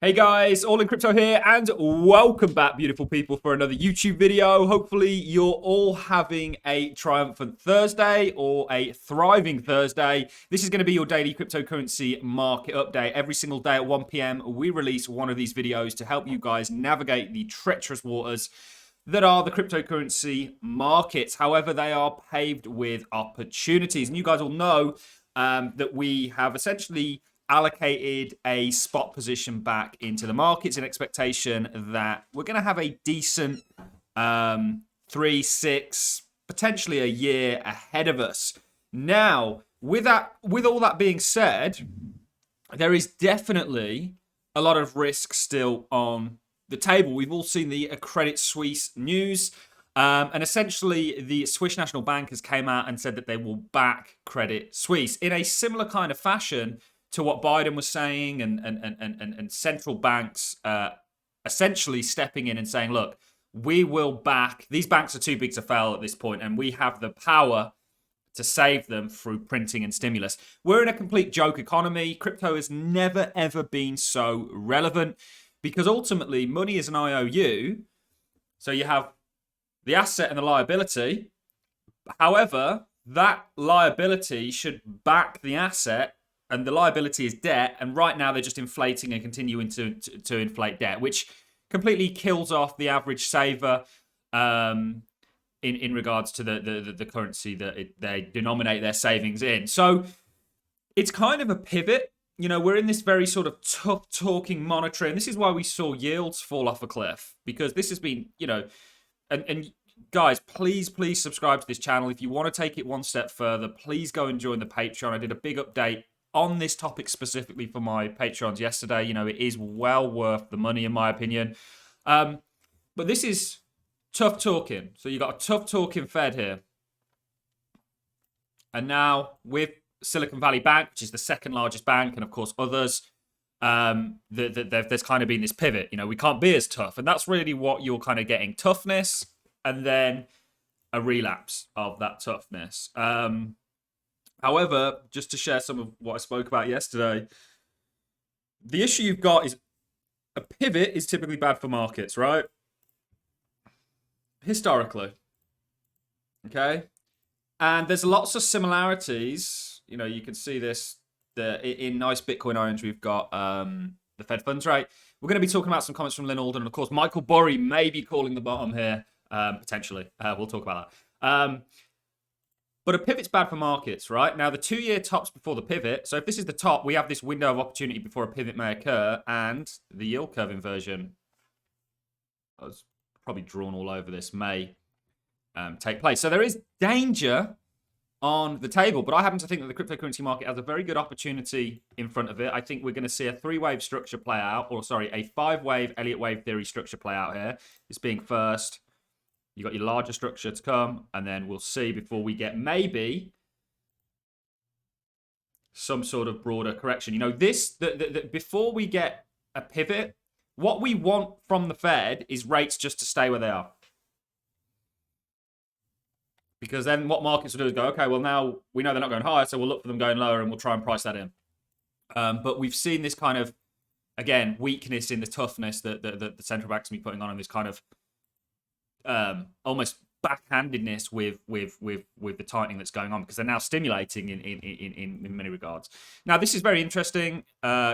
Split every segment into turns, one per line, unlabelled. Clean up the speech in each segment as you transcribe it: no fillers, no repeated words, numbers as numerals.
Hey guys, All in Crypto here, and welcome back, beautiful people, for another YouTube video. Hopefully, you're all having a triumphant Thursday or a thriving Thursday. This is going to be your daily cryptocurrency market update. Every single day at 1 p.m., we release one of these videos to help you guys navigate the treacherous waters that are the cryptocurrency markets. However, they are paved with opportunities. And you guys will know that we have essentially allocated a spot position back into the markets in expectation that we're going to have a decent 3, 6, potentially a year ahead of us. Now, with all that being said, there is definitely a lot of risk still on the table. We've all seen the Credit Suisse news. And essentially, the Swiss National Bank has came out and said that they will back Credit Suisse in a similar kind of fashion to what Biden was saying, and central banks essentially stepping in and saying, look, we will back, these banks are too big to fail at this point, and we have the power to save them through printing and stimulus. We're in a complete joke economy. Crypto has never, ever been so relevant because ultimately money is an IOU. So you have the asset and the liability. However, that liability should back the asset, and the liability is debt, and right now they're just inflating and continuing to inflate debt, which completely kills off the average saver in regards to the currency that they denominate their savings in. So it's kind of a pivot. You know, we're in this very sort of tough talking monetary, and this is why we saw yields fall off a cliff, because this has been, you know, and guys, please subscribe to this channel. If you want to take it one step further, please go and join the Patreon. I did a big update on this topic specifically for my Patrons yesterday. You know, it is well worth the money, in my opinion. But this is tough talking. So you got a tough talking Fed here. And now with Silicon Valley Bank, which is the second largest bank, and of course others, there's kind of been this pivot. You know, we can't be as tough. And that's really what you're kind of getting. Toughness and then a relapse of that toughness. However, just to share some of what I spoke about yesterday, the issue you've got is a pivot is typically bad for markets, right? Historically. Okay? And there's lots of similarities. You know, you can see this in nice Bitcoin orange. We've got the Fed funds rate. We're going to be talking about some comments from Lynn Alden. And of course, Michael Burry may be calling the bottom here, potentially. We'll talk about that. But a pivot's bad for markets, right? Now, the 2-year tops before the pivot. So if this is the top, we have this window of opportunity before a pivot may occur. And the yield curve inversion, I was probably drawn all over this, may take place. So there is danger on the table. But I happen to think that the cryptocurrency market has a very good opportunity in front of it. I think we're going to see a 3-wave structure play out. Or sorry, a 5-wave Elliott wave theory structure play out here. This being first. You got your larger structure to come, and then we'll see before we get maybe some sort of broader correction. You know, before we get a pivot, what we want from the Fed is rates just to stay where they are. Because then what markets will do is go, okay, well, now we know they're not going higher, so we'll look for them going lower, and we'll try and price that in. But we've seen this kind of, again, weakness in the toughness that the central banks will be putting on this kind of almost backhandedness with the tightening that's going on, because they're now stimulating in many regards. Now, this is very interesting.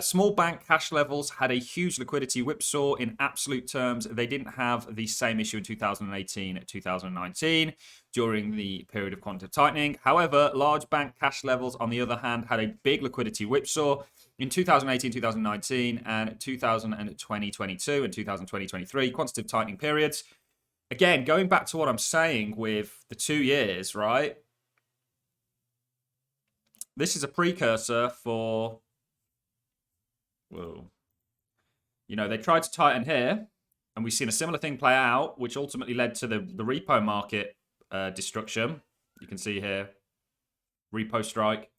Small bank cash levels had a huge liquidity whipsaw in absolute terms. They didn't have the same issue in 2018 2019 during the period of quantitative tightening. However, large bank cash levels, on the other hand, had a big liquidity whipsaw in 2018 2019 and 2020 22 and 2020 23 quantitative tightening periods. Again, going back to what I'm saying with the 2 years, right? This is a precursor for, whoa. You know, they tried to tighten here, and we've seen a similar thing play out, which ultimately led to the repo market destruction. You can see here, repo strike.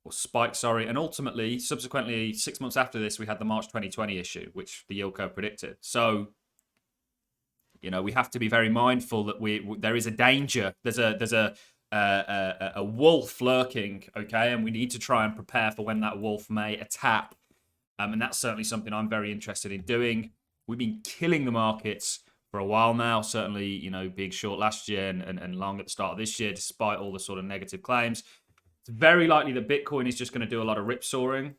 Or spike, sorry. And ultimately, subsequently, 6 months after this, we had the March 2020 issue, which the yield curve predicted. So, you know, we have to be very mindful that there is a danger. There's a wolf lurking, okay? And we need to try and prepare for when that wolf may attack And that's certainly something I'm very interested in doing. We've been killing the markets for a while now, certainly, you know, being short last year and long at the start of this year, despite all the sort of negative claims. It's very likely that Bitcoin is just going to do a lot of rip soaring.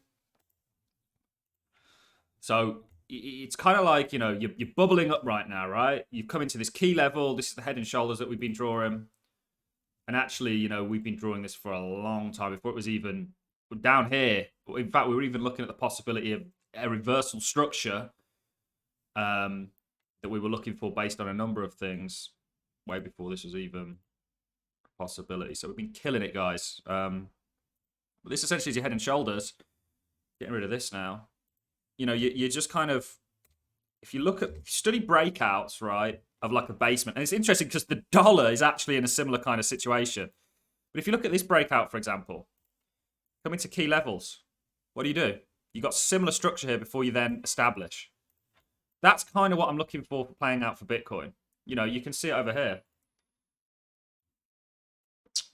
So it's kind of like, you know, you're bubbling up right now, right? You've come into this key level. This is the head and shoulders that we've been drawing. And actually, you know, we've been drawing this for a long time before it was even down here. In fact, we were even looking at the possibility of a reversal structure that we were looking for based on a number of things way before this was even a possibility. So we've been killing it, guys. But this essentially is your head and shoulders. Getting rid of this now. You know, you're just kind of, if you look at, study breakouts, right, of like a basement. And it's interesting because the dollar is actually in a similar kind of situation. But if you look at this breakout, for example, coming to key levels, what do? You've got similar structure here before you then establish. That's kind of what I'm looking for playing out for Bitcoin. You know, you can see it over here.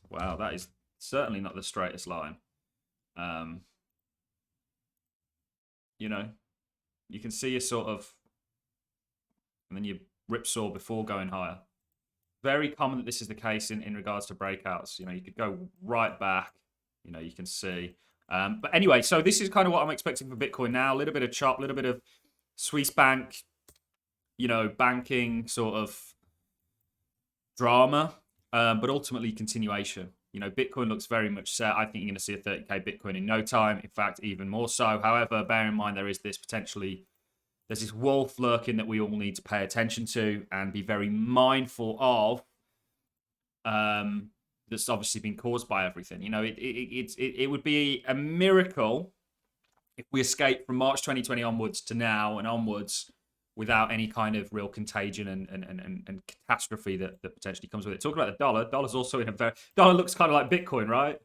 Wow, that is certainly not the straightest line. You know, you can see a sort of, and then you ripsaw before going higher. Very common that this is the case in regards to breakouts. You know, you could go right back. You know, you can see. But anyway, so this is kind of what I'm expecting for Bitcoin now. A little bit of chop, a little bit of Swiss bank, you know, banking sort of drama, but ultimately continuation. You know, Bitcoin looks very much set. I think you're going to see a 30K Bitcoin in no time. In fact, even more so. However, bear in mind there is this potentially, there's this wolf lurking that we all need to pay attention to and be very mindful of. That's obviously been caused by everything. You know, it would be a miracle if we escape from March 2020 onwards to now and onwards without any kind of real contagion and catastrophe that potentially comes with it. Talking about the dollar, dollar's also in a very, dollar looks kind of like Bitcoin, right?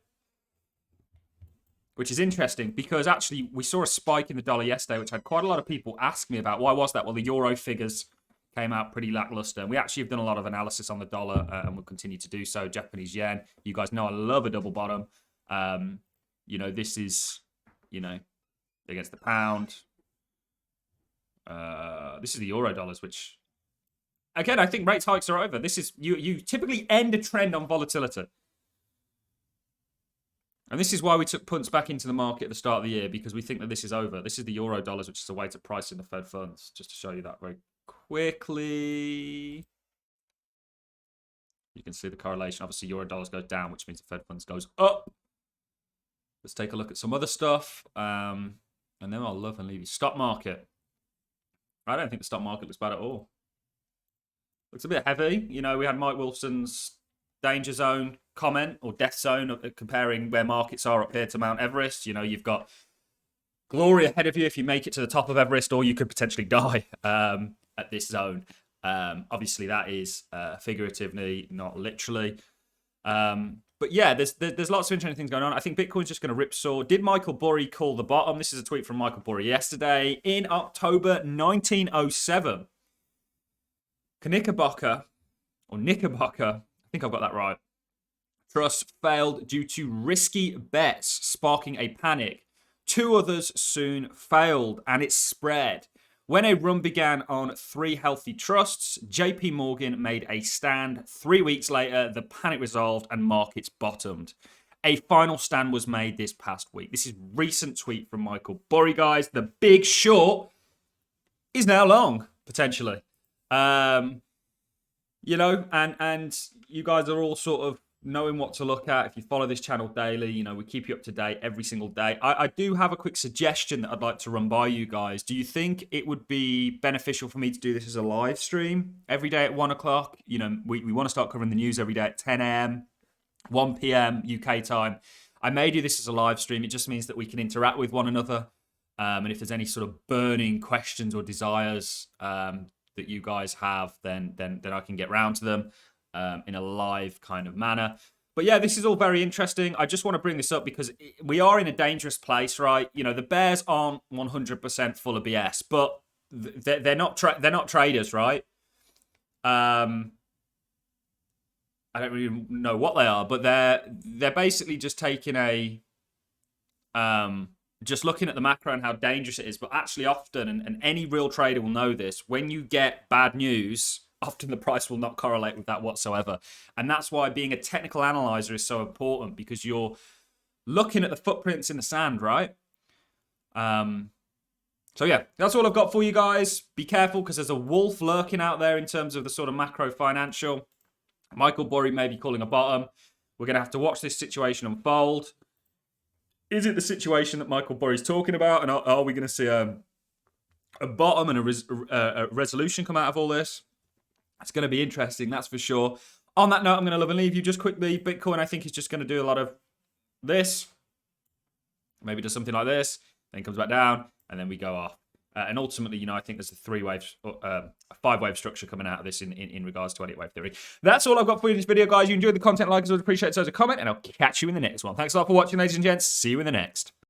Which is interesting because actually we saw a spike in the dollar yesterday, which had quite a lot of people ask me about. Why was that? Well, the euro figures came out pretty lackluster. And we actually have done a lot of analysis on the dollar and we'll continue to do so. Japanese yen, you guys know I love a double bottom. You know, this is, you know, against the pound. This is the euro dollars, which, again, I think rate hikes are over. This is, you typically end a trend on volatility. And this is why we took punts back into the market at the start of the year, because we think that this is over. This is the euro dollars, which is a way to price in the Fed funds, just to show you that very quickly. You can see the correlation. Obviously, euro dollars goes down, which means the Fed funds goes up. Let's take a look at some other stuff. And then I'll love and leave you. Stock market. I don't think the stock market looks bad at all. Looks a bit heavy. You know, we had Mike Wilson's danger zone comment or death zone comparing where markets are up here to Mount Everest. You know, you've got glory ahead of you if you make it to the top of Everest, or you could potentially die at this zone. Obviously, that is figuratively, not literally. But yeah, there's lots of interesting things going on. I think Bitcoin's just going to ripsaw. Did Michael Burry call the bottom? This is a tweet from Michael Burry yesterday in October 1907. Knickerbocker, I think I've got that right. Trust failed due to risky bets, sparking a panic. Two others soon failed, and it spread. When a run began on three healthy trusts, JP Morgan made a stand. 3 weeks later, the panic resolved and markets bottomed. A final stand was made this past week. This is a recent tweet from Michael Burry, guys. The big short is now long, potentially. You know, and you guys are all sort of knowing what to look at. If you follow this channel daily, you know, we keep you up to date every single day. I do have a quick suggestion that I'd like to run by you guys. Do you think it would be beneficial for me to do this as a live stream every day at 1 o'clock? You know, we want to start covering the news every day at 10 a.m., 1 p.m. UK time. I may do this as a live stream. It just means that we can interact with one another. And if there's any sort of burning questions or desires that you guys have, then I can get round to them in a live kind of manner. But yeah, this is all very interesting. I just want to bring this up because we are in a dangerous place, right? You know, the bears aren't 100% full of BS, but they're not traders, right? I don't really know what they are, but they're basically just taking a just looking at the macro and how dangerous it is, but actually often, and any real trader will know this, when you get bad news, often the price will not correlate with that whatsoever. And that's why being a technical analyzer is so important, because you're looking at the footprints in the sand, right? So yeah, that's all I've got for you guys. Be careful, because there's a wolf lurking out there in terms of the sort of macro financial. Michael Burry may be calling a bottom. We're going to have to watch this situation unfold. Is it the situation that Michael Burry's talking about? And are we going to see a bottom and a resolution come out of all this? It's going to be interesting, that's for sure. On that note, I'm going to love and leave you just quickly. Bitcoin, I think, is just going to do a lot of this. Maybe does something like this, then comes back down, and then we go off. And ultimately, I think there's a 5-wave structure coming out of this in regards to 8-wave theory. That's all I've got for you in this video, guys. You enjoyed the content, like us, I would appreciate it. So, a comment, and I'll catch you in the next one. Thanks a lot for watching, ladies and gents. See you in the next.